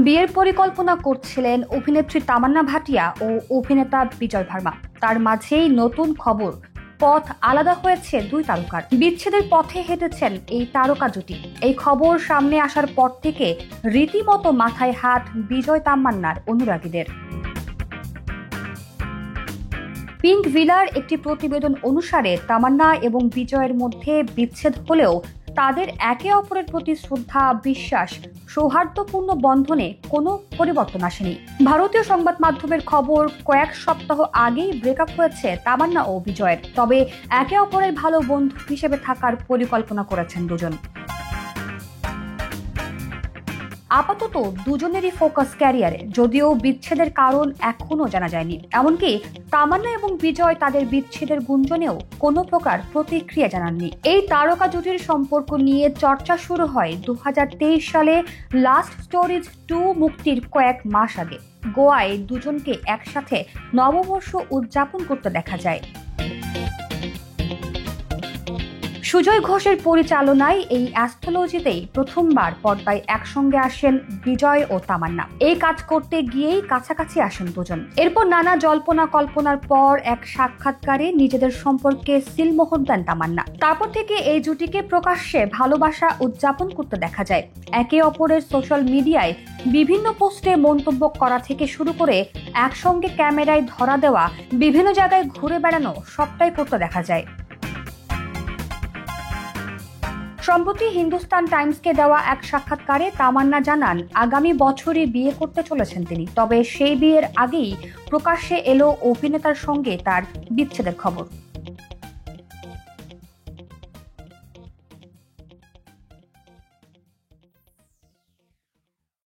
বিয়ের পরিকল্পনা করছিলেন অভিনেত্রী তামান্না ভাটিয়া ও অভিনেতা বিজয় ভার্মা। তার মাঝেই নতুন খবর, পথ আলাদা হয়েছে দুই তারকার। বিচ্ছেদের পথে হেঁটেছেন এই তারকা জুটি। এই খবর সামনে আসার পর থেকে রীতিমতো মাথায় হাত বিজয় তামান্নার অনুরাগীদের। পিঙ্ক ভিলার একটি প্রতিবেদন অনুসারে তামান্না এবং বিজয়ের মধ্যে বিচ্ছেদ হলেও তাদের একে অপরের প্রতি শ্রদ্ধা, বিশ্বাস, সৌহার্দ্যপূর্ণ বন্ধনে কোনো পরিবর্তন আসেনি। ভারতীয় সংবাদ মাধ্যমের খবর, কয়েক সপ্তাহ আগেই ব্রেকআপ হয়েছে তামান্না ও বিজয়ের। তবে একে অপরের ভালো বন্ধু হিসেবে থাকার পরিকল্পনা করেছেন দুজন। আপাতত দুজনেরই ফোকাস ক্যারিয়ারে, যদিও বিচ্ছেদের কারণ এখনো জানা যায়নি। এমনকি তামান্না এবং বিজয় তাদের বিচ্ছেদের গুঞ্জনেও কোনো প্রকার প্রতিক্রিয়া জানাননি। এই তারকা জুটির সম্পর্ক নিয়ে চর্চা শুরু হয় 2023 সালে লাস্ট স্টোরিজ 2 মুক্তির কয়েক মাস আগে। গোয়ায় দুজনকে একসাথে নববর্ষ উদযাপন করতে দেখা যায়। সুজয় ঘোষের পরিচালনায় এই অ্যাস্ট্রোলজিতেই প্রথমবার পর্দায় একসঙ্গে আসেন বিজয় ও তামান্না। এই কাজ করতে গিয়েই কাছাকাছি আসেন দুজন। এরপর নানা জল্পনা কল্পনার পর এক সাক্ষাৎকারে নিজেদের সম্পর্কে সিলমোহর দেন তামান্না। তারপর থেকে এই জুটিকে প্রকাশ্যে ভালোবাসা উদযাপন করতে দেখা যায়। একে অপরের সোশ্যাল মিডিয়ায় বিভিন্ন পোস্টে মন্তব্য করা থেকে শুরু করে একসঙ্গে ক্যামেরায় ধরা দেওয়া, বিভিন্ন জায়গায় ঘুরে বেড়ানো, সবটাই করতে দেখা যায়। সম্প্রতি হিন্দুস্তান টাইমসকে দেওয়া এক সাক্ষাৎকারে তামান্না জানান আগামী বছরই বিয়ে করতে চলেছেন তিনি। তবে সেই বিয়ের আগেই প্রকাশ্যে এলো অভিনেতার সঙ্গে তার বিচ্ছেদের খবর।